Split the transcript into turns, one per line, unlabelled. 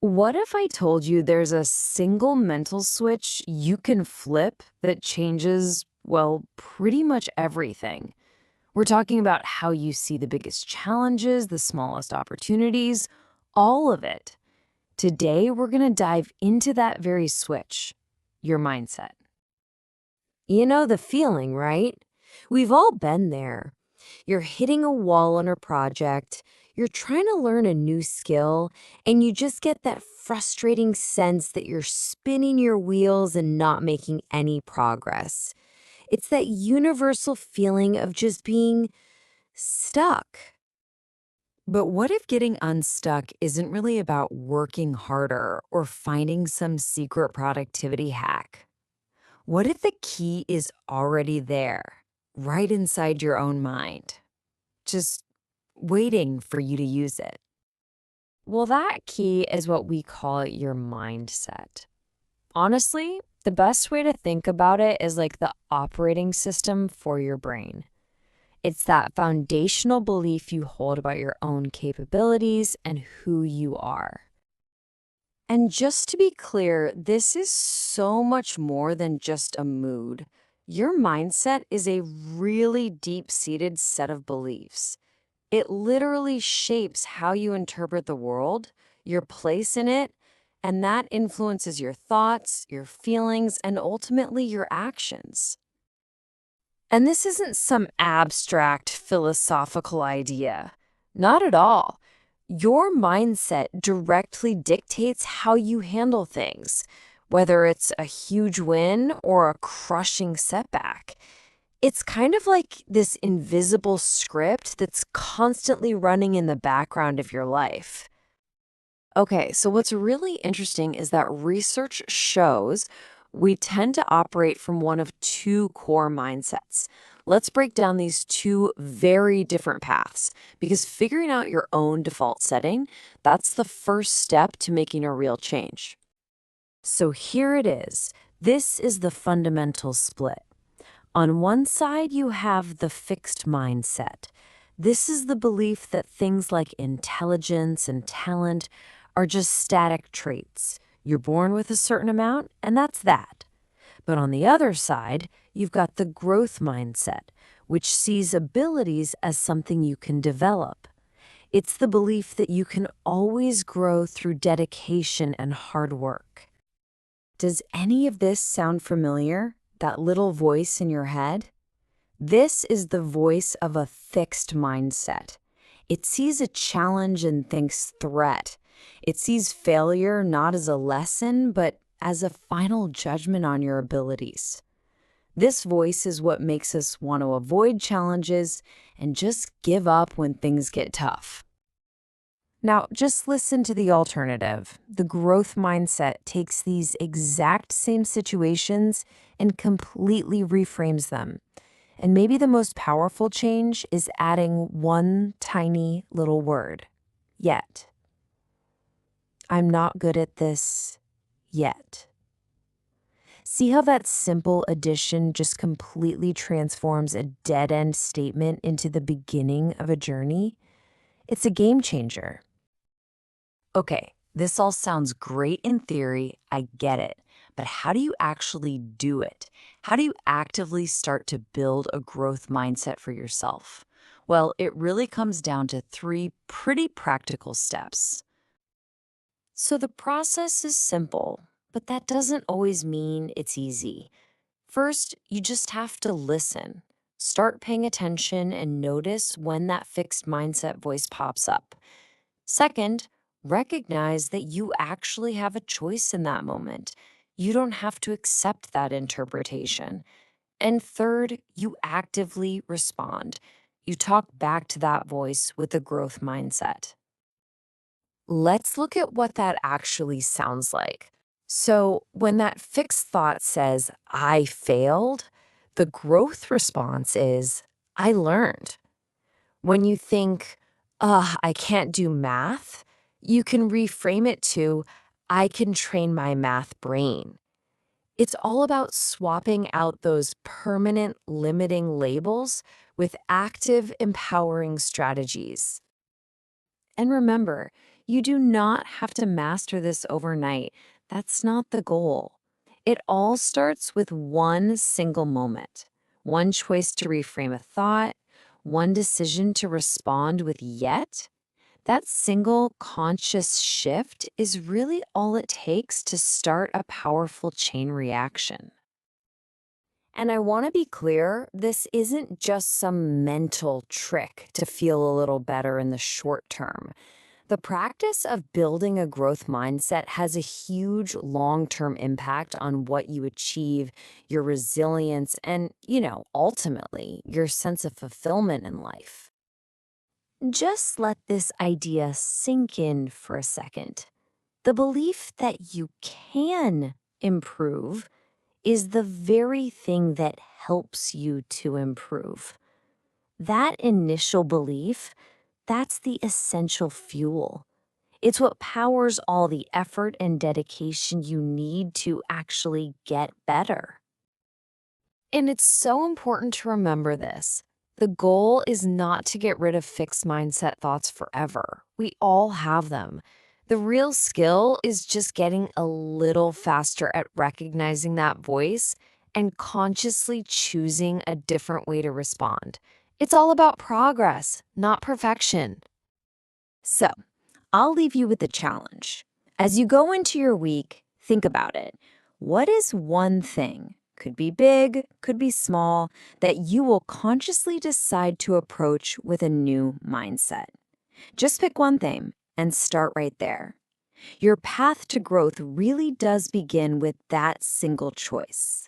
What if I told you there's a single mental switch you can flip that changes, well, pretty much everything? We're talking about how you see the biggest challenges, the smallest opportunities, all of it. Today, we're going to dive into that very switch, your mindset.
You know the feeling, right? We've all been there. You're hitting a wall on a project, you're trying to learn a new skill, and you just get that frustrating sense that you're spinning your wheels and not making any progress. It's that universal feeling of just being stuck.
But what if getting unstuck isn't really about working harder or finding some secret productivity hack? What if the key is already there, right inside your own mind, just waiting for you to use it? Well, that key is what we call your mindset. Honestly, the best way to think about it is like the operating system for your brain. It's that foundational belief you hold about your own capabilities and who you are. And just to be clear, this is so much more than just a mood. Your mindset is a really deep-seated set of beliefs. It literally shapes how you interpret the world, your place in it, and that influences your thoughts, your feelings, and ultimately your actions. And this isn't some abstract philosophical idea. Not at all. Your mindset directly dictates how you handle things, whether it's a huge win or a crushing setback. It's kind of like this invisible script that's constantly running in the background of your life. Okay, so what's really interesting is that research shows we tend to operate from one of two core mindsets. Let's break down these two very different paths because figuring out your own default setting, that's the first step to making a real change. So here it is. This is the fundamental split. On one side, you have the fixed mindset. This is the belief that things like intelligence and talent are just static traits. You're born with a certain amount, and that's that. But on the other side, you've got the growth mindset, which sees abilities as something you can develop. It's the belief that you can always grow through dedication and hard work. Does any of this sound familiar? That little voice in your head? This is the voice of a fixed mindset. It sees a challenge and thinks threat. It sees failure not as a lesson, but as a final judgment on your abilities. This voice is what makes us want to avoid challenges and just give up when things get tough. Now, just listen to the alternative. The growth mindset takes these exact same situations and completely reframes them. And maybe the most powerful change is adding one tiny little word, yet. I'm not good at this yet. See how that simple addition just completely transforms a dead-end statement into the beginning of a journey? It's a game changer. Okay, this all sounds great in theory, I get it. But how do you actually do it? How do you actively start to build a growth mindset for yourself? Well, it really comes down to three pretty practical steps. So the process is simple, but that doesn't always mean it's easy. First, you just have to listen. Start paying attention and notice when that fixed mindset voice pops up. Second, recognize that you actually have a choice in that moment. You don't have to accept that interpretation. And third, you actively respond. You talk back to that voice with a growth mindset. Let's look at what that actually sounds like. So, when that fixed thought says, I failed, the growth response is, I learned. When you think, I can't do math, you can reframe it to, I can train my math brain. It's all about swapping out those permanent limiting labels with active empowering strategies. And remember,
You do not have to master this overnight. That's not the goal. It all starts with one single moment, one choice to reframe a thought, one decision to respond with yet. That single conscious shift is really all it takes to start a powerful chain reaction. And I want to be clear, this isn't just some mental trick to feel a little better in the short term. The practice of building a growth mindset has a huge long term impact on what you achieve, your resilience, and, ultimately, your sense of fulfillment in life. Just let this idea sink in for a second. The belief that you can improve is the very thing that helps you to improve. That initial belief, that's the essential fuel. It's what powers all the effort and dedication you need to actually get better. And it's so important to remember this. The goal is not to get rid of fixed mindset thoughts forever. We all have them. The real skill is just getting a little faster at recognizing that voice and consciously choosing a different way to respond. It's all about progress, not perfection. So, I'll leave you with the challenge. As you go into your week, think about it. What is one thing, could be big, could be small, that you will consciously decide to approach with a new mindset? Just pick one thing and start right there. Your path to growth really does begin with that single choice.